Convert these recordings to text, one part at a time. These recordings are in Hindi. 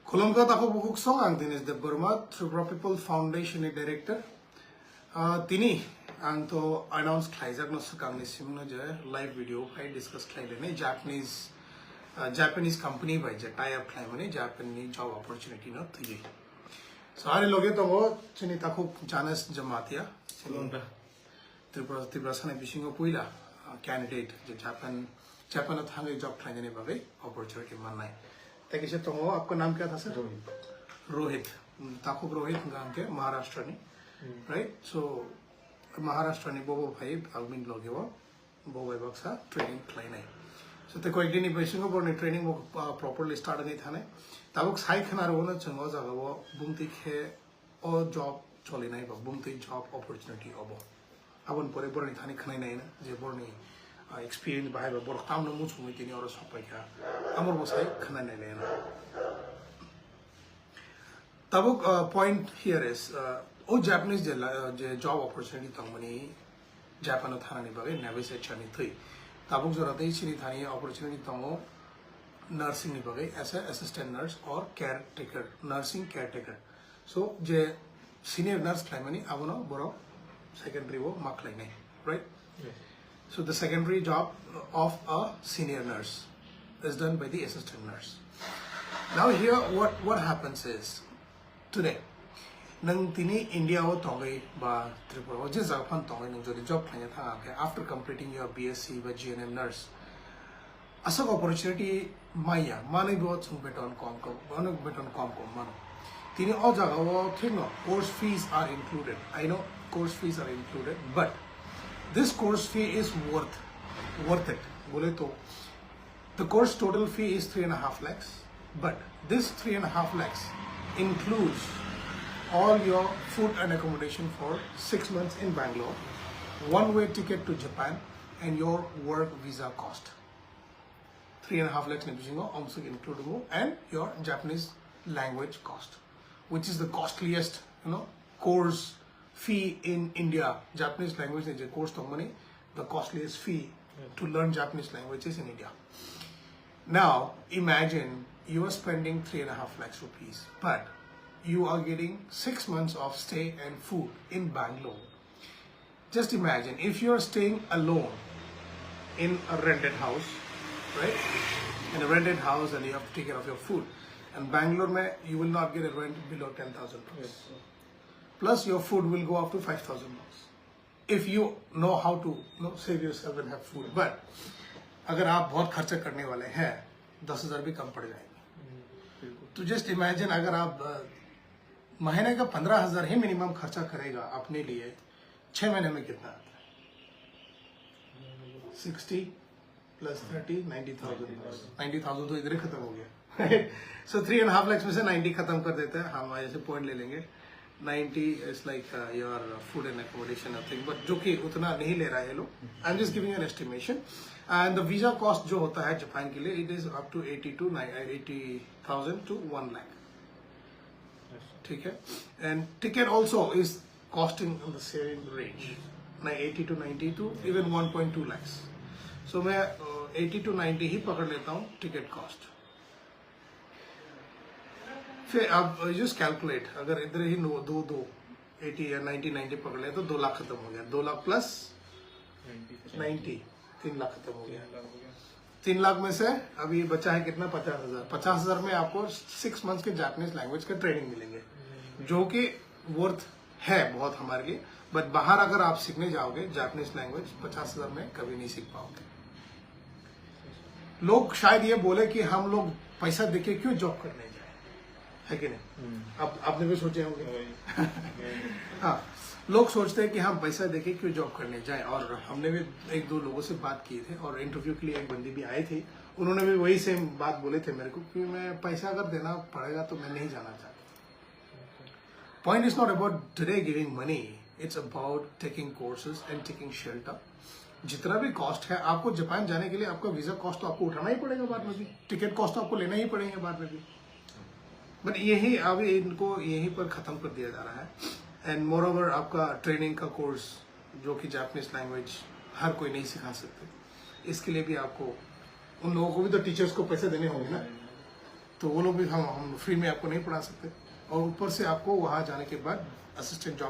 Kolomka tako bukuk song ang tinis de Burma Tripura People Foundation ni director. Tini ang to announce khlaijak no sukang ni simno je live video hai discuss khlaile ne Japanese company by je tie up khlai mane Japanese job opportunity no thi. सारे लोगे तो वो चुनी ताकू जानस जमातिया त्रिपुरा सने बिशिंगो पुइला कैंडिडेट जो जापान थांगे जॉब खाने बारे अपॉर्चुनिटी मानना है ताकि से तो आपका नाम क्या था सर रोहित ताकू रोहित गांव के महाराष्ट्र ने राइट सो महाराष्ट्र ने बोबो भाई अगमिन लोगे वो बोबो बक्सा ट्रेनिंग खाने सो ते कोई दिन बिशिंगो बोलने ट्रेनिंग वो प्रॉपर्ली स्टार्ट नहीं था ने ताबुक साइ खनार वो ना चंगो जागा वो बुमती खे और जॉब चले नहीं बा बुमती जॉब अपॉर्चुनिटी अबो अबन परे बरनी थानी खनाई नहीं ना जे बरनी एक्सपीरियंस बाहर बा बरक ताम न मुछ मुई तिनी और सपाय क्या अमर वो साइ खनाई नहीं लेना ताबुक पॉइंट हियर इज ओ जापानीज जे जॉब अपॉर्चुनिटी तंगमनी जापान थाना नि बागे नेविस एचनी थई ताबुक जराते छिनी थानी अपॉर्चुनिटी तंगो नर्सिंग नि बगे as a assistant nurse or caretaker nursing caretaker so जे सीनियर नर्स क्लाइमनी आवनो बरो सेकेंडरी वो माखलाइने right so the secondary job of a senior nurse is done by the assistant nurse now here what happens is today नंग तिनी इंडिया वो तोंगे बा त्रिपुरा जे जापान तोंगे नंग जो जॉब खाने था आके आफ्टर कंप्लीटिंग योर बीएससी बा जीएनएम नर्स असक अपॉर्चुनिटी माया माने बहुत सुन बेटन कम को मानो तिनी और जगह वो ठीक ना course fees are included I know course fees are included but this course fee is worth it बोले तो the course total fee is 3.5 lakhs but this 3.5 lakhs includes all your food and accommodation for 6 months in Bangalore, one-way ticket to Japan and your work visa cost. 3.5 lakhs also including and your Japanese language cost, which is the costliest, course fee in India. Japanese language is a course money, the costliest fee to learn Japanese languages in India. Now imagine you are spending 3.5 lakhs rupees, but you are getting 6 months of stay and food in Bangalore. Just imagine if you are staying alone in a rented house, right? In a rented house and you have to take care of your food. And Bangalore, you will not get a rent below 10,000 rupees. Plus your food will go up to 5,000 bucks. If you know how to save yourself and have food. But अगर आप बहुत खर्चा करने वाले हैं 10,000 भी कम पड़ जाएंगे. तो just imagine अगर आप महीने का 15,000 ही मिनिमम खर्चा करेगा अपने लिए 6 महीने में कितना आता है 60 plus 30 90,000 तो इधर ही खत्म हो गया. So 3.5 lakhs में से 90 खत्म कर देते हैं हम ऐसे पॉइंट ले लेंगे 90 is like your food and accommodation thing but जो कि उतना नहीं ले रहा है लोग. I'm just giving you an estimation and the visa cost जो होता है जापान के लिए it is up to 80,000 to 1 lakh. ठीक है and ticket also is costing in the same range 80 to 90 to even 1.2 lakhs. So मैं 80 to 90 ही पकड़ लेता हूँ टिकट कॉस्ट. फिर आप जस्ट कैलकुलेट अगर इधर ही 80 या 90 पकड़ ले तो 2 लाख खत्म हो गया. 2 लाख प्लस 90 3 लाख खत्म हो गया. 3 लाख में से अभी बचा है कितना 50,000 में आपको 6 मंथ्स के जापानीज लैंग्वेज का ट्रेनिंग मिलेंगे जो कि वर्थ है बहुत हमारे लिए. बट बाहर अगर आप सीखने जाओगे जापानीज लैंग्वेज 50,000 में कभी नहीं सीख पाओगे. लोग शायद ये बोले कि हम लोग पैसा देके क्यों जॉब करने जाए है कि नहीं. अब आपने भी सोचे होंगे. हाँ लोग सोचते हैं कि हम पैसा देके क्यों जॉब करने जाएं और हमने भी 1-2 लोगों से बात किए थे और इंटरव्यू के लिए एक बंदी भी आई थी. उन्होंने भी वही सेम बात बोले थे मेरे को कि मैं पैसा अगर देना पड़ेगा तो मैं नहीं जाना चाहता. Point is not about today giving money, it's about taking courses and taking shelter. जितना भी कॉस्ट है आपको जापान जाने के लिए आपका वीजा कॉस्ट तो आपको उठाना ही पड़ेगा बाद में भी. टिकट कॉस्ट तो आपको लेना ही पड़ेंगे बाद में भी. बट यही अभी इनको यहीं पर खत्म कर दिया जा रहा है. एंड मोर ओवर आपका ट्रेनिंग का कोर्स जो कि जापानीज लैंग्वेज हर कोई नहीं सिखा सकते. इसके लिए भी आपको उन लोगों को भी तो टीचर्स को पैसे देने होंगे ना. तो वो लोग भी हम फ्री में आपको नहीं पढ़ा सकते, और ऊपर से आपको वहाँ जाने के बाद असिस्टेंट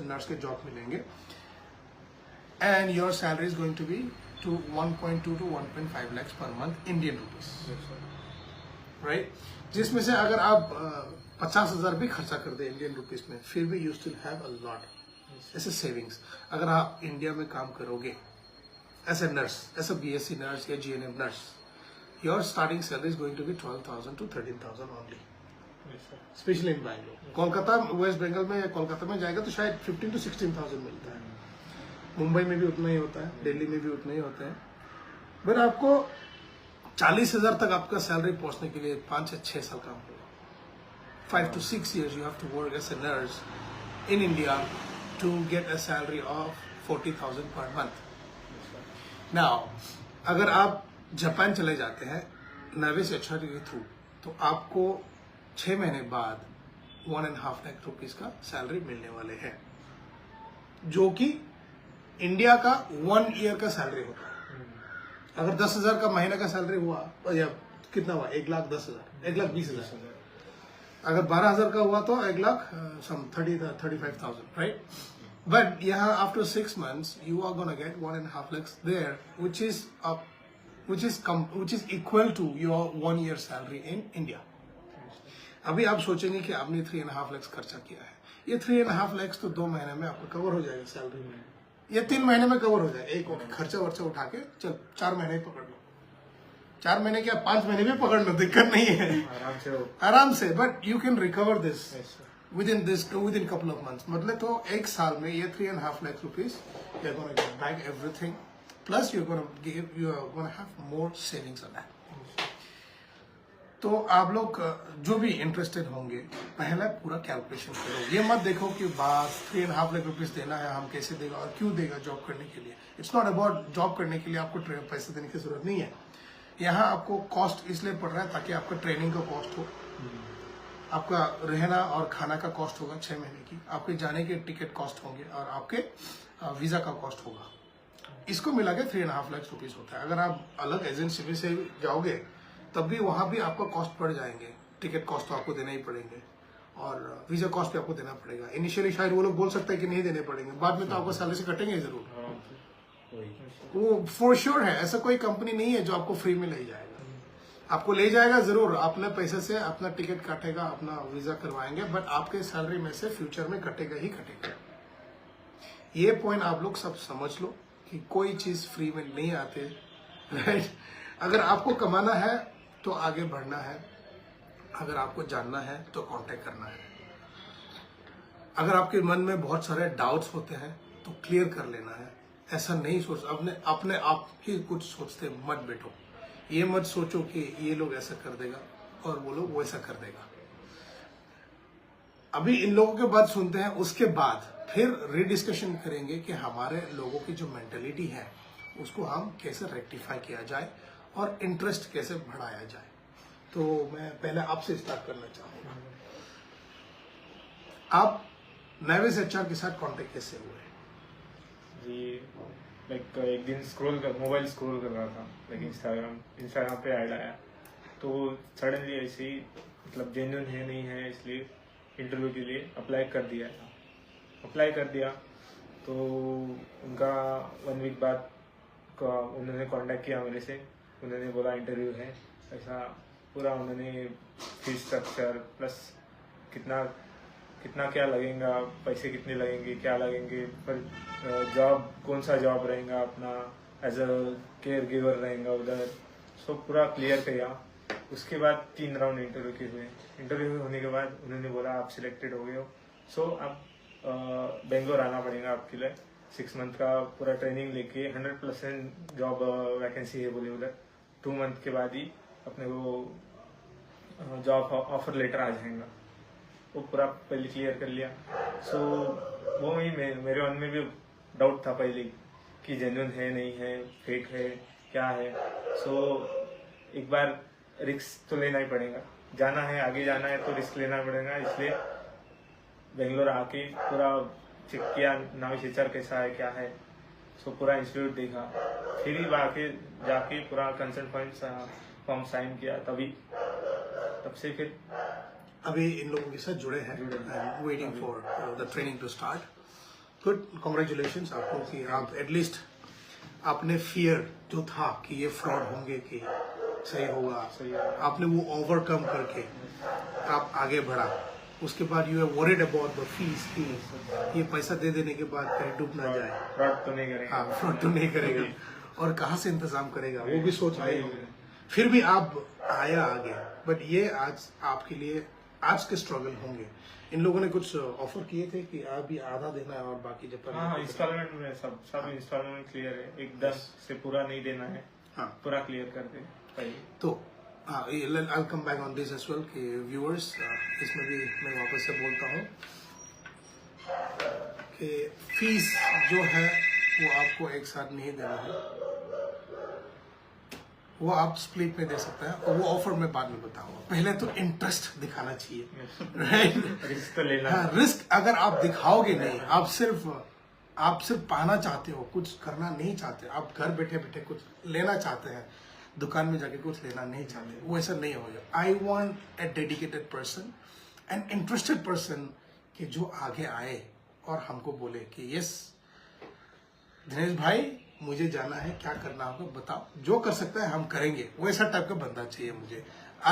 नर्स के जॉब मिलेंगे, and your salary is going to be to 1.2 to 1.5 lakhs per month Indian rupees, right? जिसमें से अगर आप 50,000 भी खर्चा कर दे इंडियन रुपीस में, फिर भी you still have a lot ऐसे सेविंग्स। अगर आप इंडिया में काम करोगे as a nurse, as a BSc nurse या GNM nurse, your starting salary is going to be 12,000 to 13,000 only, specially in Bangalore. Kolkata, West Bengal में या कोलकाता में जाएगा तो शायद 15,000 to 16,000 मिलता है, मुंबई में भी उतना ही होता है, दिल्ली में भी उतना ही होता है। बट आपको 40,000 तक आपका सैलरी पहुंचने के लिए 5 से 6 साल काम होगा। 5 to 6 years you have to work as a nurse in India to get a salary of 40,000 per month. Now, अगर आप जापान चले जाते हैं नाविस HR के थ्रू, तो आपको 6 महीने बाद 1.5 लाख रुपीस का सैलरी मिलने वाले हैं, जो कि इंडिया का 1 ईयर का सैलरी होता है। अगर 10,000 का महीने का सैलरी हुआ, या कितना हुआ, 1,10,000, 1,20,000। अगर 12,000 का हुआ तो 1,35,000, राइट? बट यहाँ after 6 months you are gonna get 1.5 lakhs there, which is equal to your 1 year salary in India. अभी आप सोचेंगे कि आपने 3.5 lakhs खर्चा किया है, ये 3.5 lakhs तो 2 महीने में आपको कवर हो जाएगा सैलरी में, ये 3 महीने में कवर हो जाए। एक खर्चा वर्चा उठा के चल 4 महीने पकड़ लो, 4 महीने क्या 5 महीने भी पकड़ लो, दिक्कत नहीं है, आराम से। But you can recover this within couple of months. मतलब तो 1 साल में ये 3.5 lakh rupees you are gonna get back everything, plus you are gonna have more savings on that. तो आप लोग जो भी इंटरेस्टेड होंगे, पहले पूरा कैलकुलेशन करो। ये मत देखो कि बस 3.5 लाख रुपीस देना है, हम कैसे देगा और क्यों देगा जॉब करने के लिए। इट्स नॉट अबाउट जॉब करने के लिए आपको पैसे देने की जरूरत नहीं है। यहाँ आपको कॉस्ट इसलिए पड़ रहा है ताकि आपका ट्रेनिंग का कॉस्ट हो, आपका रहना और खाना का कॉस्ट होगा 6 महीने की, आपके जाने के टिकट कॉस्ट होंगे, और आपके वीजा का कॉस्ट होगा। इसको मिला के 3.5 लाख रुपीज होता है। अगर आप अलग एजेंसी से जाओगे तब भी वहां भी आपका कॉस्ट बढ़ जाएंगे, टिकट कॉस्ट तो आपको देना ही पड़ेंगे, और वीजा कॉस्ट भी आपको देना पड़ेगा। इनिशियली शायद वो लोग बोल सकते हैं कि नहीं देने पड़ेंगे, बाद में तो आपको सैलरी से कटेंगे जरूर, वो फॉर श्योर है। ऐसा कोई कंपनी नहीं है जो आपको फ्री में ले जाएगा, आपको ले जाएगा जरूर, अपने पैसे से अपना टिकट काटेगा, अपना वीजा करवाएंगे, बट आपके सैलरी में से फ्यूचर में कटेगा ही कटेगा। ये पॉइंट आप लोग सब समझ लो कि कोई चीज फ्री में नहीं आते, राइट? अगर आपको कमाना है तो आगे बढ़ना है, अगर आपको जानना है तो कांटेक्ट करना है। अगर आपके मन में बहुत सारे डाउट्स होते हैं तो क्लियर कर लेना है। ऐसा नहीं सोच, अपने आप ही कुछ सोचते मत बैठो। ये मत सोचो कि ये लोग ऐसा कर देगा और वो लोग वैसा कर देगा। अभी इन लोगों के बात सुनते हैं, उसके बाद फिर रिडिस्कशन करेंगे कि हमारे लोगों की जो मेंटेलिटी है उसको हम कैसे रेक्टिफाई किया जाए और इंटरेस्ट कैसे बढ़ाया जाए। तो मैं पहले आपसे स्टार्ट करना चाहूंगा, आप नाविस HR के साथ कांटेक्ट कैसे हुए? जी, लाइक एक दिन मोबाइल स्क्रॉल कर रहा था, लाइक इंस्टाग्राम पे ऐड आया, तो सडनली ऐसे ही मतलब जेन्युइन है नहीं है, इसलिए इंटरव्यू के लिए अप्लाई कर दिया। तो उनका 1 वीक बाद उन्होंने कांटेक्ट किया मेरे से, उन्होंने बोला इंटरव्यू है, ऐसा पूरा उन्होंने फीस स्ट्रक्चर प्लस कितना क्या लगेगा, पैसे कितने लगेंगे, क्या लगेंगे, पर जॉब कौन सा जॉब रहेगा, अपना एज अ केयर गिवर रहेगा उधर, सो पूरा क्लियर किया। उसके बाद 3 राउंड इंटरव्यू के हुए। इंटरव्यू होने के बाद उन्होंने बोला आप सिलेक्टेड हो गए हो, सो अब बेंगलोर आना पड़ेगा आपके लिए। 6 मंथ का पूरा ट्रेनिंग लेके 100% जॉब वैकेंसी है बोले उधर। 2 मंथ के बाद ही अपने को जॉब ऑफर लेटर आ जाएगा। वो पूरा पहले क्लियर कर लिया। सो वो ही मेरे मन में भी डाउट था पहले कि जेन्युइन है नहीं है, फेक है, क्या है। सो एक बार रिस्क तो लेना ही पड़ेगा, जाना है, आगे जाना है तो रिस्क लेना पड़ेगा। इसलिए बेंगलोर आके पूरा चेक किया नाविस HR कैसा है, क्या है। सो पूरा इंस्टीट्यूट देखा, फिर ही जाके पूरा कंसेंट फॉर्म साइन किया, तभी तब से फिर अभी इन लोगों के साथ जुड़े हैं, waiting for the training to start. Good, congratulations आपको कि आप एटलीस्ट आपने फियर जो था कि ये फ्रॉड होंगे कि सही होगा, आपने वो ओवरकम करके आप आगे बढ़ा। उसके बाद you are worried about the fees कि ये पैसा दे देने के बाद कहीं डूब ना जाए, फ्रॉड तो नहीं करेगा। हाँ, फ्रॉड तो नहीं करेगा और कहाँ से इंतजाम करेगा वो भी सोच रहे होंगे। फिर भी आप आया आगे, बट ये आज आपके लिए आज के स्ट्रगल होंगे। इन लोगों ने कुछ ऑफर किए थे कि अभी आधा देना है और बाकी जब तक हाँ, इंस्टॉलमेंट में सब इंस्टॉलमेंट क्लियर है, एकदम से पूरा नहीं देना है। हाँ, पूरा क्लियर कर दे पहले। तो I'll come back on this as well कि व्यूअर्स इसमें भी मैं वापस से बोलता हूँ कि फीस जो है वो आपको एक साथ नहीं देना है, वो आप स्प्लिट में दे सकते हैं और वो ऑफर में बाद में बताऊंगा। पहले तो इंटरेस्ट दिखाना चाहिए, राइट? रिस्क तो लेना। हाँ, रिस्क अगर आप दिखाओगे नहीं, आप सिर्फ पाना चाहते हो, कुछ करना नहीं चाहते, आप घर बैठे बैठे कुछ लेना चाहते हैं, दुकान में जाके कुछ लेना नहीं चाहते, वो ऐसा नहीं होगा। I want A dedicated person and interested person कि जो आगे आए और हमको बोले कि यस दिनेश भाई मुझे जाना है, क्या करना होगा बताओ, जो कर सकता है हम करेंगे। वैसा टाइप का बंदा चाहिए मुझे।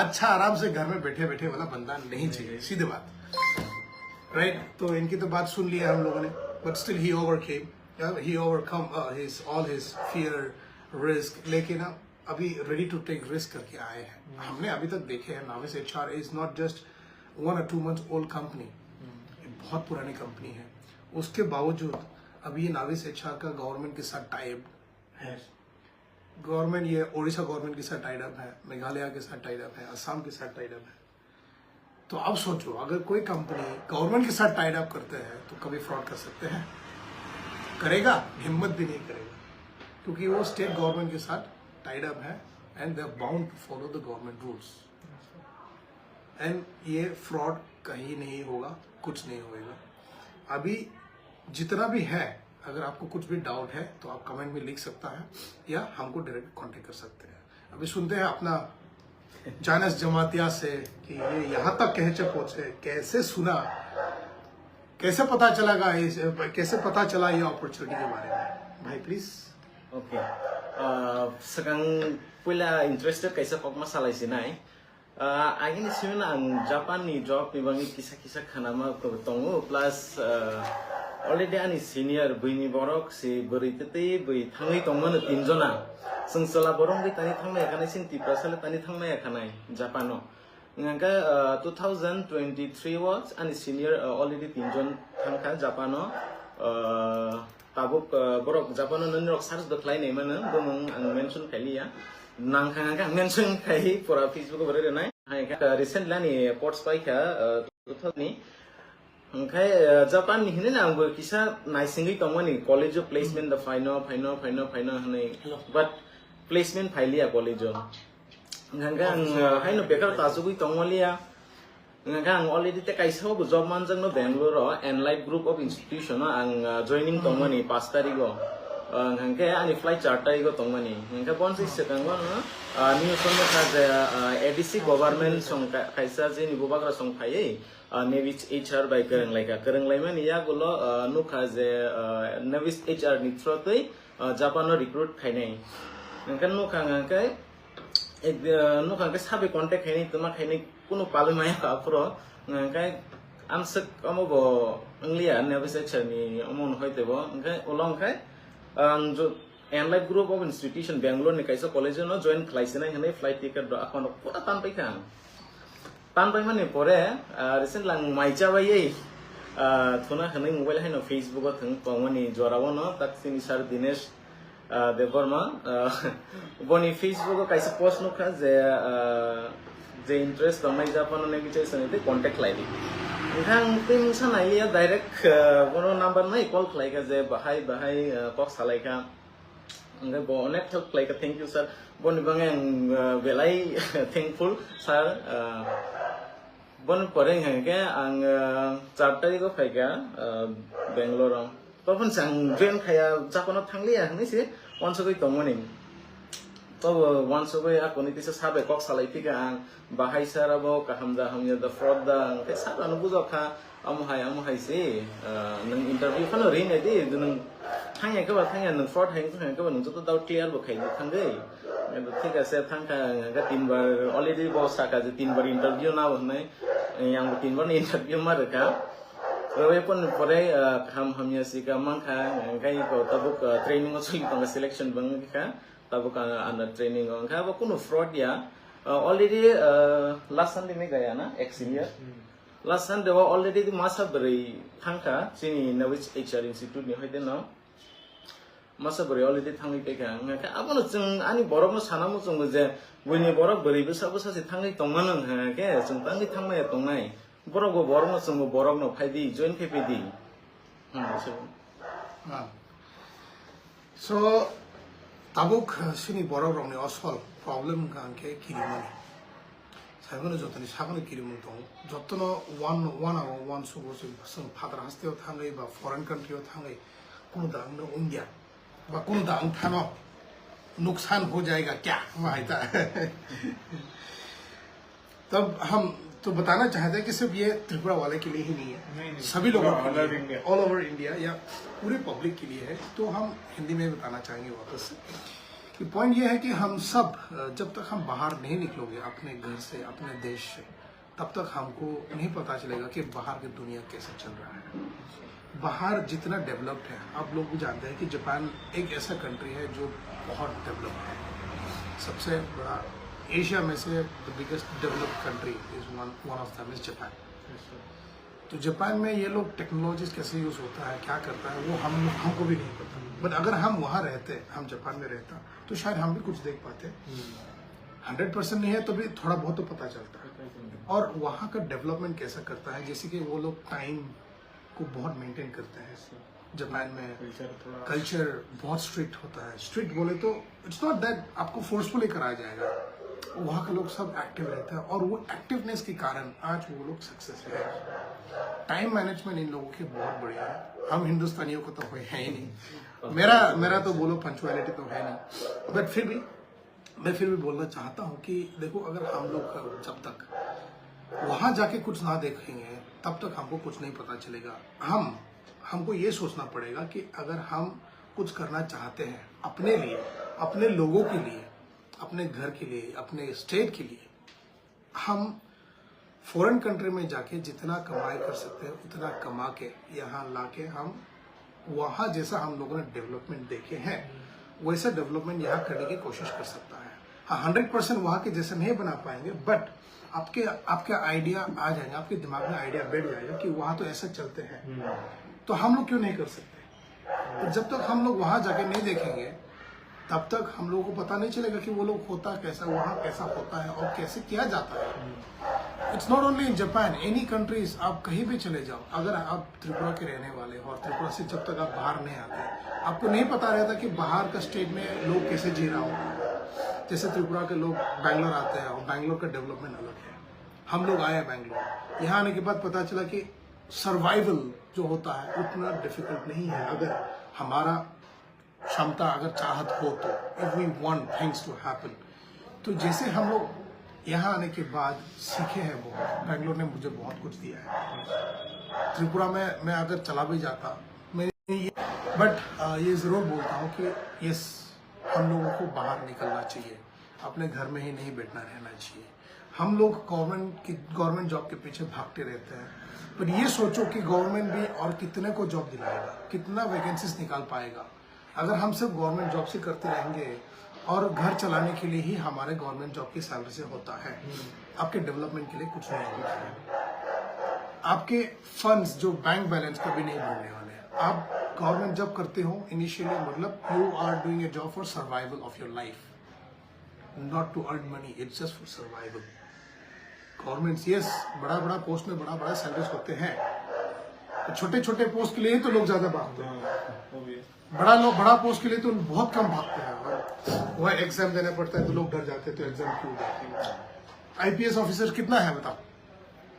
अच्छा आराम से घर में बैठे बैठे वाला बंदा नहीं चाहिए, सीधे बात, राइट? तो इनकी तो बात सुन लिया हम लोगों ने, but still he overcome all his fear, risk, लेकिन अभी रेडी टू टेक रिस्क करके आए हैं। हमने अभी तक देखे हैं Navis HR is not just 1 or 2 months old company, बहुत पुरानी कंपनी है। उसके बावजूद अभी ये नाविस HR का गवर्नमेंट के साथ टाइप है। गवर्नमेंट ये ओडिशा गवर्नमेंट के साथ टाइड अप है, मेघालय के साथ टाइड अप है, असम के साथ टाइड अप है। तो अब सोचो अगर कोई कंपनी गवर्नमेंट के साथ टाइड अप करते हैं तो कभी फ्रॉड कर सकते हैं? करेगा? हिम्मत भी नहीं करेगा, क्योंकि वो स्टेट गवर्नमेंट के साथ टाइड अप है and they are bound to follow the government rules. And ये फ्रॉड कहीं नहीं होगा, कुछ नहीं होगा। अभी जितना भी है, अगर आपको कुछ भी डाउट है तो आप कमेंट में लिख सकता है या हमको डायरेक्ट कांटेक्ट कर सकते हैं। अभी सुनते हैं अपना जानस जमातिया से कि ये यहाँ तक कैसे पहुंचे, कैसे सुना, कैसे पता चला कैसे पता चला ये अपॉर्चुनिटी के बारे में। भाई please. Okay, sekarang pula interested kaisa pokma salai sinai. Agin isiun ang Japan ni job ni bangi kisah-kisah kanama ko tongo plus already ani senior buini borok si beritete bui thangai tongmano tinjona. Sengsela borong bi tani thangnai kanai sin tiprasale tani thangnai kanai Japano. Ngangka 2023 was ani senior already tinjon thangka Japano. Tabuk borok Japano nonrok sars doklai nei mana bomong ang mention kali ya. Nang kanga mention kai pura Facebook berada nai. Hai ka recently ni ports pai ka 2000 ni. Angkai Japan ni hine na anggo kisa naisingi tongmani college of placement the final hanai. But placement phaili ya college. Nganga ang haino bekar tasugui tongmali ya. Nganga ang already te kaisa go job manjang no Bangalore and Life Group of Institution ang joining tongmani 5 tarigo. Ngangke ani flight charter igo tongmani. Ngangka bonsi sekangwa no news on the ADC government song kaisa je ni bobagra song phai Navis HR by kereng laika kereng laiman ya golo nukha je Navis HR ni throte Japan recruit khainai. Ngangka nukha ngangkai nukha ke sabe contact khainai tuma khainai kuno palu maya ka pro ngangkai amsek amobo anglia Navis HR ni amon hoite bo ngangkai olong khai ang jo Life Group of Institution Bangalore ni kaisa college no join khlaisina hene flight ticket do akon pura tan pai khang tan pai mane pore recent lang maicha bai thuna hene mobile haino Facebook o thang pamani jorawo no tak sini sir Dinesh Devarma boni Facebook o kaisa post no kha je interest on Japan ne bichai sane te contact lai di Ngang tim sana iya direct kono number nai call khlai ka je bahai kok salai ka ngai bo onek thok khlai ka thank you sir bon bangang belai thankful sir bon poreng hangke ang 4 tarik ko phai ka Bangalore topon sang train khaya Japan thangli ya ni se onso koi tongmoni तो once away aku ni tisa sabe kok salai tiga ang bahai sarabo kahamda hamnya the fraud da ke sab anu buzo kha amu hai si nang interview kan ri ne di nang thang ke ba thang nang fraud hai ke ba nang to dau clear bo khai thang dei to thik ase thang ka tin bar already bo saka je tin bar interview na nai yang tin bar interview ma ka rồi pun pore hamnya si ka mang kha kai ko tabuk training o sui tong selection bang ka tabuk under training on kha ko no fraud ya already last Sunday में गया ना एक senior last Sunday वो already di masa beri thangka sini Knowledge HR Institute ni hoide no masa beri already thangi pe ka ngaka abono jeng ani borok no sana mo jeng je wini borok beri besa besa si thangi tongman ha ke jeng tangi thangmai tongnai borok go borok no jeng borok no phaidi join PPD so tabuk sini borok rong ni asol problem kan ke kirimani 사이버는 좋더니 사고는 기름은 또 좋더너 one hour one 수고서 성 파들 하스테오 탕의 바 foreign country오 탕의 कोनो दांग न इंडिया बा कोनो दांग थानो नुकसान हो जाएगा क्या वाहिता तब हम तो बताना चाहते हैं कि सिर्फ ये त्रिपुरा वाले के लिए ही नहीं है सभी लोगों के लिए ऑल ओवर इंडिया या पूरे पब्लिक के लिए है तो हम हिंदी में बताना चाहेंगे वापस कि पॉइंट ये है कि हम सब जब तक हम बाहर नहीं निकलोगे अपने घर से अपने देश से तब तक हमको नहीं पता चलेगा कि बाहर की दुनिया कैसे चल रहा है बाहर जितना डेवलप्ड है आप लोग भी जानते हैं कि जापान एक ऐसा कंट्री है जो बहुत डेवलप्ड है सबसे बड़ा एशिया में से the biggest developed country is one of them is Japan तो जापान में ये लोग टेक्नोलॉजीज कैसे यूज होता है क्या करता है वो हमको भी नहीं पता बट अगर हम वहाँ रहते हम जापान में रहता तो शायद हम भी कुछ देख पाते 100% नहीं है तो भी थोड़ा बहुत तो पता चलता है और वहाँ का डेवलपमेंट कैसा करता है जैसे कि वो लोग टाइम को बहुत मेंटेन करते हैं जापान में कल्चर बहुत स्ट्रिक्ट होता है स्ट्रिक्ट बोले तो इट्स नॉट दैट आपको फोर्सफुली कराया जाएगा वहाँ के लोग सब एक्टिव रहते हैं और वो एक्टिवनेस के कारण आज वो लोग सक्सेसफुल है टाइम मैनेजमेंट इन लोगों की बहुत बढ़िया है हम हिंदुस्तानियों को तो है ही नहीं मेरा तो बोलो पंचुअलिटी तो है नहीं बट फिर भी मैं फिर भी बोलना चाहता हूँ कि देखो अगर हम लोग जब तक वहाँ जाके कुछ ना देखेंगे तब तक हमको कुछ नहीं पता चलेगा हमको ये सोचना पड़ेगा कि अगर हम कुछ करना चाहते हैं अपने लिए अपने लोगों के लिए अपने घर के लिए अपने स्टेट के लिए हम फॉरेन कंट्री में जाके जितना कमाई कर सकते हैं उतना कमा के यहाँ लाके हम वहाँ जैसा हम लोगों ने डेवलपमेंट देखे हैं वैसा डेवलपमेंट यहाँ करने की कोशिश कर सकता है हाँ 100% वहाँ के जैसे नहीं बना पाएंगे बट आपके आइडिया आ जाएंगे आपके दिमाग में आइडिया बैठ जाएगा कि वहाँ तो ऐसा चलते हैं तो हम लोग क्यों नहीं कर सकते तो जब तक हम लोग वहाँ जाके नहीं देखेंगे तब तक हम लोगों को पता नहीं चलेगा कि वो लोग होता कैसा वहाँ कैसा होता है और कैसे किया जाता है it's not only in Japan any countries आप कहीं भी चले जाओ अगर आप त्रिपुरा के रहने वाले हो और त्रिपुरा से जब तक आप बाहर नहीं आते आपको नहीं पता रहता कि बाहर का स्टेट में लोग कैसे जी रहा हो जैसे त्रिपुरा के लोग बैंगलोर आते हैं और बैंगलोर का डेवलपमेंट अलग है हम लोग आए बैंगलोर यहाँ आने के बाद पता चला कि सर्वाइवल जो होता है उतना डिफिकल्ट नहीं है अगर हमारा क्षमता अगर चाहत हो तो if we want things to happen तो जैसे हम लोग यहाँ आने के बाद सीखे हैं बहुत बैंगलोर ने मुझे बहुत कुछ दिया है त्रिपुरा में मैं अगर चला भी जाता मैं बट ये ज़रूर बोलता हूँ कि यस हम लोगों को बाहर निकलना चाहिए अपने घर में ही नहीं बैठना रहना चाहिए हम लोग गवर्नमेंट जॉब के पीछे भागते रहते हैं पर ये सोचो कि गवर्नमेंट भी और कितने को जॉब दिलाएगा कितना वैकेंसीज निकाल पाएगा अगर हम सिर्फ गवर्नमेंट जॉब से करते रहेंगे और घर चलाने के लिए ही हमारे गवर्नमेंट जॉब की सैलरी से होता है आपके डेवलपमेंट के लिए कुछ नहीं होता है आपके फंड्स जो बैंक बैलेंस कभी नहीं बढ़ने वाले हैं आप गवर्नमेंट जॉब करते हो इनिशियली मतलब you are doing a job for survival of your life not to earn money it's just for survival government yes बड़ा पोस्ट में बड़ा सैलरीज होते हैं छोटे छोटे पोस्ट के लिए ही तो लोग ज्यादा भागते हैं बड़ा पोस्ट के लिए तो बहुत कम भागते हैं वह एग्जाम देना पड़ता है तो लोग डर जाते हैं तो एग्जाम क्यों देते हैं आईपीएस ऑफिसर कितना है बताओ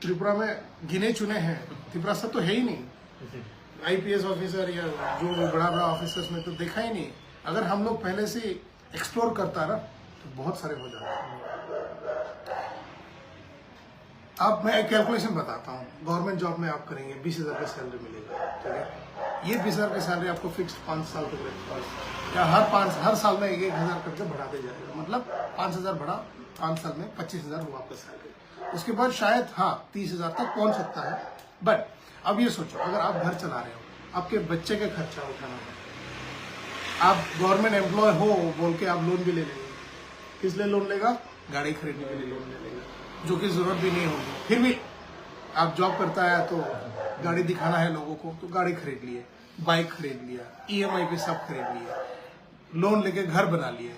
त्रिपुरा में गिने चुने हैं त्रिपुरा सब तो है ही नहीं आईपीएस ऑफिसर या जो बड़ा ऑफिसर्स में तो देखा ही नहीं अगर हम लोग पहले से एक्सप्लोर करता ना तो बहुत सारे हो जाते हैं। अब मैं एक कैलकुलेशन बताता हूँ। गवर्नमेंट जॉब में आप करेंगे 20,000 का सैलरी मिलेगा, ठीक है। ये 20,000 की सैलरी आपको फिक्स्ड 5 साल तक रहेगी, या हर साल में 1,000 करके बढ़ाते जाएगा। मतलब 5,000 बढ़ा, 5 साल में 25,000 हुआ आपका सैलरी। उसके बाद शायद 30,000 तक पहुंच सकता है। बट अब ये सोचो, अगर आप घर चला रहे हो, आपके बच्चे का खर्चा उठाना है, आप गवर्नमेंट एम्प्लॉय हो बोल के आप लोन भी ले लेंगे। किस लिए लोन लेगा? गाड़ी खरीदने के लिए लोन ले लेगा, जो कि जरूरत भी नहीं होगी। फिर भी आप जॉब करता है तो गाड़ी दिखाना है लोगों को, तो गाड़ी खरीद लिए, बाइक खरीद लिया, EMI पे सब खरीद लिए, लोन लेके घर बना लिए।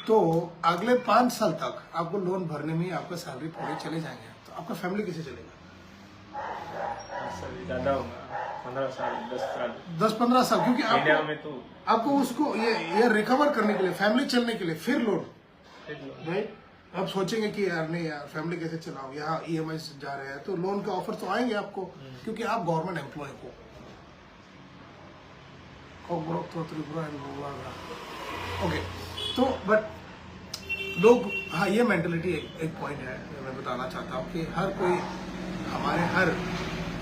तो अगले 5 साल तक आपको लोन भरने में ही आपका सैलरी पूरे चले जाएंगे। तो आपका फैमिली कैसे चलेगा? ज्यादा होगा, 15 साल 10-15 साल, क्योंकि इंडिया में तो आपको उसको ये रिकवर करने के लिए, फैमिली चलने के लिए फिर लोन, राइट? आप सोचेंगे कि यार नहीं यार, फैमिली कैसे चलाओ, यहाँ EMI जा रहे हैं, तो लोन के ऑफर तो आएंगे आपको, क्योंकि आप गवर्नमेंट एम्प्लॉय हो। ओके, तो बट लोग, हाँ, ये मेंटलिटी एक पॉइंट है मैं बताना चाहता हूँ कि हर कोई हमारे हर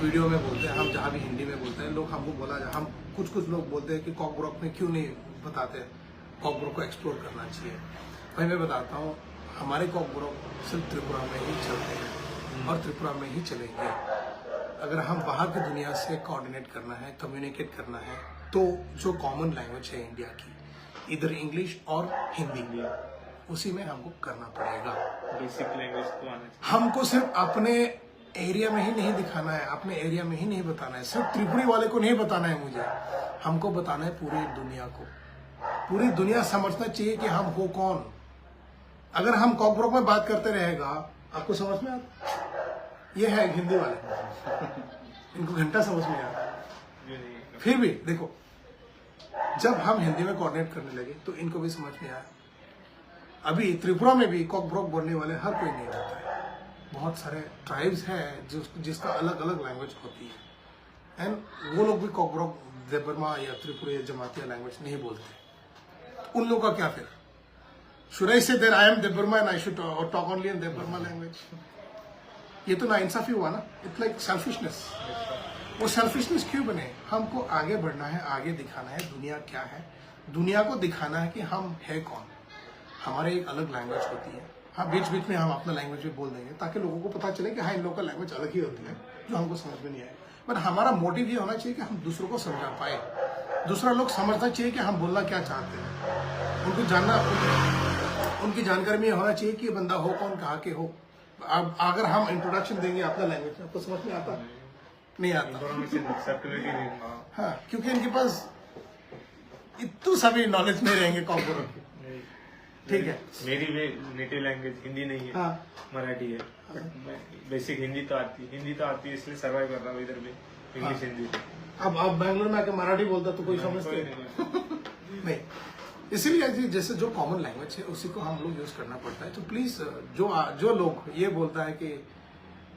वीडियो में बोलते हैं, हम जहाँ भी हिंदी में बोलते हैं, लोग हमको बोला, हम कुछ लोग बोलते हैं कि कॉकब्रोक में क्यों नहीं बताते, कॉकब्रोक को एक्सप्लोर करना चाहिए। भाई मैं बताता हूँ, हमारे कॉकब्रोक सिर्फ त्रिपुरा में ही चलते हैं और त्रिपुरा में ही चलेंगे। अगर हम बाहर की दुनिया से कोऑर्डिनेट करना है, कम्युनिकेट करना है, तो जो कॉमन लैंग्वेज है इंडिया की, इधर इंग्लिश और हिंदी, उसी में हमको करना पड़ेगा। बेसिक लैंग्वेज तो आना चाहिए। हमको सिर्फ अपने एरिया में ही नहीं दिखाना है, अपने एरिया में ही नहीं बताना है, सिर्फ त्रिपुरी वाले को नहीं बताना है मुझे, हमको बताना है पूरी दुनिया को। पूरी दुनिया समझना चाहिए कि हम हो कौन। अगर हम कॉकब्रोक में बात करते रहेगा, आपको समझ में आता? ये है हिंदी वाले, इनको घंटा समझ में आता। फिर भी देखो, जब हम हिंदी में कोऑर्डिनेट करने लगे तो इनको भी समझ में आया। अभी त्रिपुरा में भी कॉकब्रोक बोलने वाले हर कोई नहीं रहता है। बहुत सारे ट्राइब्स हैं जिसका अलग अलग लैंग्वेज होती है, एंड वो लोग भी कॉकब्रोक, देबर्मा या त्रिपुरी या जमातिया लैंग्वेज नहीं बोलते। उन लोगों का क्या फिर? Should I say that I am Debarma and I should talk only in Debarma language? ये तो नाइंसाफी हुआ ना, इट्स लाइक सेल्फिशनेस। वो सेल्फिशनेस क्यों बने? हमको आगे बढ़ना है, आगे दिखाना है दुनिया क्या है, दुनिया को दिखाना है कि हम है कौन। हमारे एक अलग लैंग्वेज होती है, हाँ, बीच बीच में हम अपना लैंग्वेज भी बोल देंगे ताकि लोगों को पता चले कि हाँ, इन लोगों का लैंग्वेज अलग ही होती है जो हमको समझ में नहीं आएगा। बट हमारा मोटिव ये होना चाहिए कि हम दूसरों को समझा पाए, दूसरा लोग समझना चाहिए कि हम बोलना क्या चाहते हैं, उनको जानना, उनकी जानकारी में होना चाहिए कि बंदा हो कौन, कहाँ के हो। अब अगर हम इंट्रोडक्शन देंगे अपना लैंग्वेज, आपको समझ में आता? नहीं आता। हाँ, क्योंकि इनके पास इतनी सभी नॉलेज नहीं रहेंगे कॉकब्रोक की। ठीक है, मेरी भी नेटिव लैंग्वेज हिंदी नहीं है, हाँ, मराठी है। बेसिक हिंदी तो आती है, इसलिए सर्वाइव कर रहा हूँ इधर भी, इंग्लिश हिंदी। अब बैंगलोर में आके मराठी बोलता तो कोई समझते नहीं। इसीलिए जैसे जो कॉमन लैंग्वेज है उसी को हम लोग यूज करना पड़ता है। तो प्लीज जो लोग ये बोलता है कि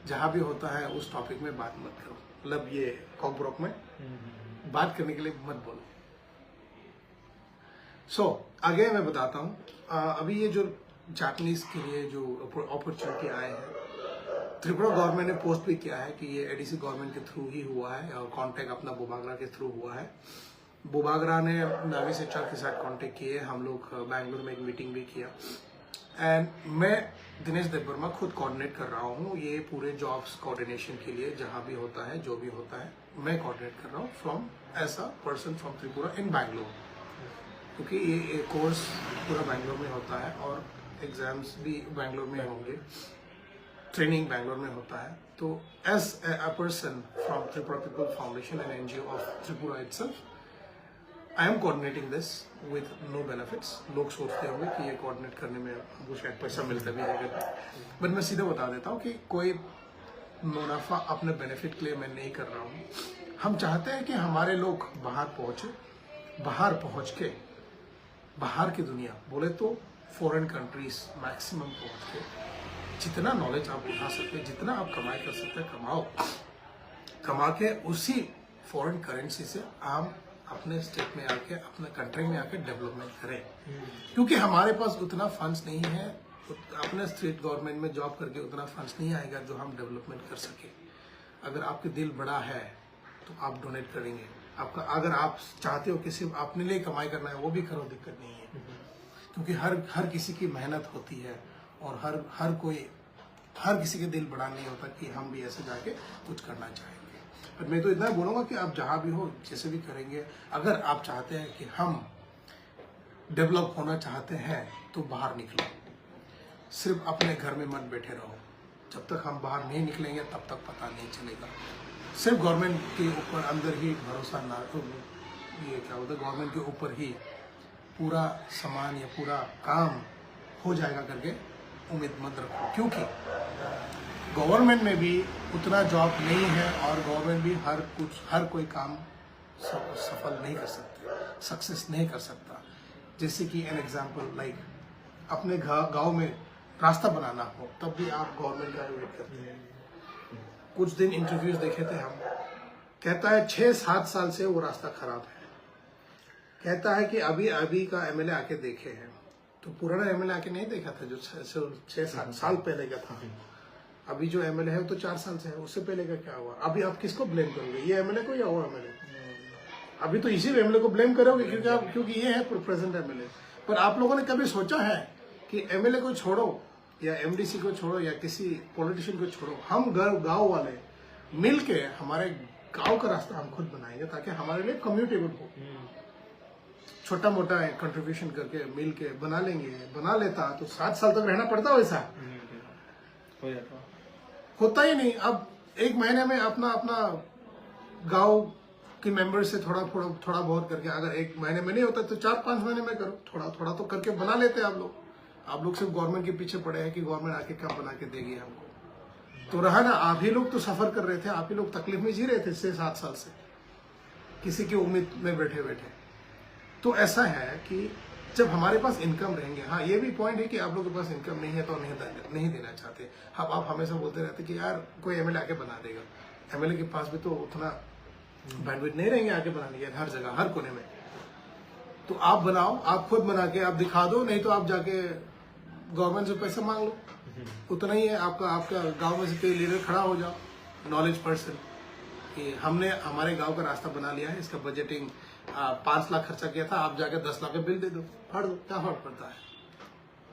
जहां भी होता है उस टॉपिक में बात मत करो, मतलब ये कॉकब्रोक में बात करने के लिए मत बोलो। सो आगे मैं बताता हूँ, अभी ये जो जापानीज के लिए जो अपॉर्चुनिटी आए हैं, त्रिपुरा गवर्नमेंट ने पोस्ट भी किया है कि ये ADC गवर्नमेंट के थ्रू ही हुआ है और कांटेक्ट अपना बुबागरा के थ्रू हुआ है। बुबागरा ने नाविस HR के साथ कांटेक्ट किए, हम लोग बैंगलोर में एक मीटिंग भी किया, एंड मैं दिनेश देबबर्मा खुद कोऑर्डिनेट कर रहा हूँ ये पूरे जॉब्स कोऑर्डिनेशन के लिए। जहाँ भी होता है, जो भी होता है, मैं कोऑर्डिनेट कर रहा हूँ from as a person from Tripura in Bangalore, क्योंकि ये कोर्स पूरा बैंगलोर में होता है और एग्जाम्स भी बैंगलोर में होंगे, ट्रेनिंग बैंगलोर में होता है। तो as a person from Tripura people foundation and NGO of Tripura itself, I am coordinating this with no benefits. लोग सोचते होंगे कि ये कोऑर्डिनेट करने में हमको शायद पैसा मिलता भी है, बट मैं सीधे बता देता हूँ कि कोई मुनाफा अपने बेनिफिट के लिए मैं नहीं कर रहा हूँ। हम चाहते हैं कि हमारे लोग बाहर पहुँचे, बाहर पहुँच के बाहर की दुनिया बोले तो फॉरेन कंट्रीज मैक्सिमम पहुँच के जितना नॉलेज आप उठा सकते हैं, जितना आप कमाई कर सकते हैं, कमाओ, कमा के उसी फॉरेन करेंसी से अपने स्टेट में आके अपने कंट्री में आके डेवलपमेंट करें, क्योंकि हमारे पास उतना फंड्स नहीं है, अपने स्टेट गवर्नमेंट में जॉब करके उतना फंड्स नहीं आएगा जो हम डेवलपमेंट कर सके। अगर आपके दिल बड़ा है तो आप डोनेट करेंगे, आपका अगर आप चाहते हो किसी अपने लिए कमाई करना है वो भी करो, दिक्कत नहीं है, क्योंकि हर किसी की मेहनत होती है और हर किसी के दिल बड़ा नहीं होता कि हम भी ऐसे जाके कुछ करना चाहेंगे। पर मैं तो इतना बोलूँगा कि आप जहाँ भी हो जैसे भी करेंगे, अगर आप चाहते हैं कि हम डेवलप होना चाहते हैं तो बाहर निकलो, सिर्फ अपने घर में मत बैठे रहो। जब तक हम बाहर नहीं निकलेंगे तब तक पता नहीं चलेगा। सिर्फ गवर्नमेंट के ऊपर अंदर ही भरोसा ना, ये क्या होता है, गवर्नमेंट के ऊपर ही पूरा सामान या पूरा काम हो जाएगा करके उम्मीद मत रखो, क्योंकि गवर्नमेंट में भी उतना जॉब नहीं है और गवर्नमेंट भी हर कोई काम सफल नहीं कर सकते, सक्सेस नहीं कर सकता। जैसे कि एन एग्जांपल लाइक अपने गांव में रास्ता बनाना हो तब भी आप गवर्नमेंट का वेट करते हैं। कुछ दिन इंटरव्यूज देखे थे हम, कहता है 6-7 साल से वो रास्ता खराब है, कहता है कि अभी का एमएलए आके देखे हैं, तो पुराना एमएलए आके नहीं देखा था जो 6-7 साल पहले का था। अभी जो एमएलए है वो तो 4 साल से है, उससे पहले का क्या हुआ? अभी आप किसको ब्लेम करोगे, ये एमएलए को या वो एमएलए? अभी तो इसी एमएलए को ब्लेम करोगे क्योंकि ये है प्रेजेंट एमएलए। पर आप लोगों ने कभी सोचा है कि एमएलए को छोड़ो या एमडीसी को छोड़ो या किसी पॉलिटिशियन को छोड़ो, हम गांव वाले मिल के हमारे गांव का रास्ता हम खुद बनाएंगे ताकि हमारे लिए कम्यूटेबल हो। छोटा मोटा कंट्रीब्यूशन करके मिल के बना लेंगे, बना लेता तो 7 साल तक रहना पड़ता वैसा होता ही नहीं। अब 1 महीने में अपना गांव के मेंबर से थोड़ा बहुत करके, अगर 1 महीने में नहीं होता तो 4-5 महीने में करो, थोड़ा तो करके बना लेते हैं आप लोग सिर्फ गवर्नमेंट के पीछे पड़े हैं कि गवर्नमेंट आके कब बना के देगी हमको। तो रहा ना, आप ही लोग तो सफर कर रहे थे, आप ही लोग तकलीफ में जी रहे थे 6-7 साल से किसी की उम्मीद में बैठे। तो ऐसा है कि जब हमारे पास इनकम रहेंगे, हाँ ये भी पॉइंट है कि आप लोगों के पास इनकम नहीं है तो नहीं देना चाहते। आप हमेशा बोलते रहते कि यार कोई एमएलए आके बना देगा, एमएलए के पास भी तो उतना बैंडविड्थ नहीं रहेंगे आके बनाने के हर जगह हर कोने में। तो आप बनाओ, आप खुद बना के आप दिखा दो, नहीं तो आप जाके गवर्नमेंट से पैसा मांग लो, उतना ही है। आपका गांव में से कोई लीडर खड़ा हो जाओ, नॉलेज पर्सन, कि हमने हमारे गांव का रास्ता बना लिया है, इसका बजटिंग 5 लाख खर्चा किया था, आप जाके 10 लाख का बिल दे दो, फाड़ दो, क्या फर्क पड़ता है?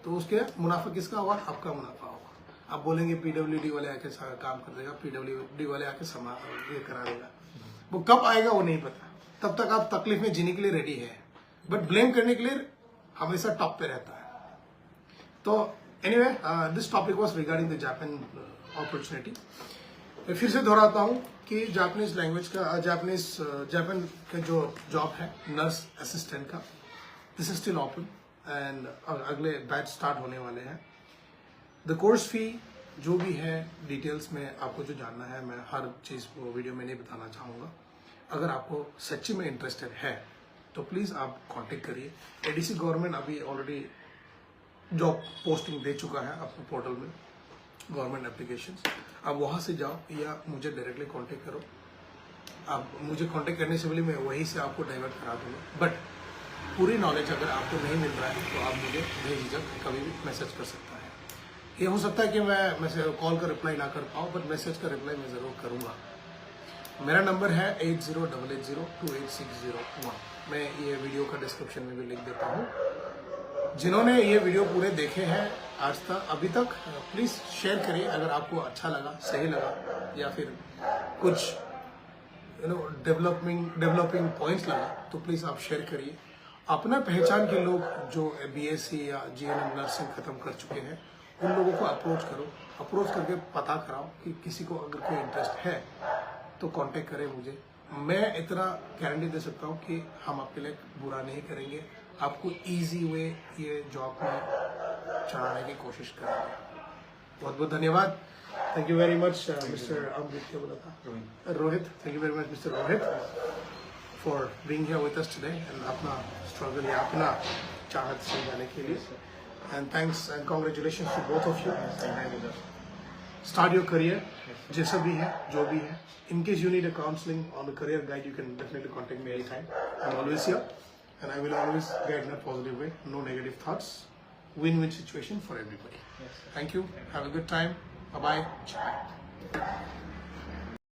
तो उसके मुनाफा किसका होगा? आपका मुनाफा होगा। आप बोलेंगे पीडब्ल्यूडी वाले आके काम कर देगा, पीडब्ल्यूडी वाले आके ये करा देगा, वो कब आएगा वो नहीं पता। तब तक आप तकलीफ में जीने के लिए रेडी है, बट ब्लेम करने के लिए हमेशा टॉप पे रहता है। तो anyway, this topic was regarding the Japan opportunity. मैं फिर से दोहराता हूँ कि जापानीज लैंग्वेज का जापान का जो जॉब है नर्स असिस्टेंट का, this is still open and अगले बैच स्टार्ट होने वाले हैं। द कोर्स फी जो भी है डिटेल्स में आपको जो जानना है, मैं हर चीज़ को वीडियो में नहीं बताना चाहूँगा। अगर आपको सच्ची में इंटरेस्टेड है तो प्लीज़ आप कांटेक्ट करिए। एडीसी गवर्नमेंट अभी ऑलरेडी जॉब पोस्टिंग दे चुका है अपने पोर्टल में, गवर्नमेंट एप्लीकेशंस। आप वहाँ से जाओ या मुझे डायरेक्टली कांटेक्ट करो। आप मुझे कांटेक्ट करने से पहले मैं वहीं से आपको डाइवर्ट करा दूँगा, बट पूरी नॉलेज अगर आपको नहीं मिल रहा है तो आप मुझे बेझिझक कभी भी मैसेज कर सकता है। ये हो सकता है कि मैं मैसेज कॉल का रिप्लाई ना कर पाऊँ, बट मैसेज का रिप्लाई मैं ज़रूर करूँगा। मेरा नंबर है 8088028601। मैं ये वीडियो का डिस्क्रिप्शन में भी लिख देता हूँ। जिन्होंने ये वीडियो पूरे देखे हैं आज तक अभी तक, प्लीज़ शेयर करिए अगर आपको अच्छा लगा, सही लगा, या फिर कुछ डेवलपिंग पॉइंट्स लगा तो प्लीज़ आप शेयर करिए। अपना पहचान के लोग जो बीएससी या जीएनएम नर्सिंग खत्म कर चुके हैं उन लोगों को अप्रोच करके पता कराओ कि किसी को अगर कोई इंटरेस्ट है तो कांटेक्ट करें मुझे। मैं इतना गारंटी दे सकता हूँ कि हम आपके लिए बुरा नहीं करेंगे, आपको इजी वे ये जॉब में चढ़ाने की कोशिश करेंगे। बहुत बहुत धन्यवाद। Thank you very much mister Amrit, क्या बोला था? Rohit. Thank you very much mister Rohit for being here with us today and अपना स्ट्रगल या अपना चाहत समझाने के लिए। And thanks and congratulations to both of you. Start your career जैसा भी है, जो भी है, in case you need a counseling on the career guide, you can definitely contact me anytime. I'm always here, and I will always guide in a positive way. No negative thoughts. Win-win situation for everybody. Yes, sir. Thank you. Have a good time. Bye bye.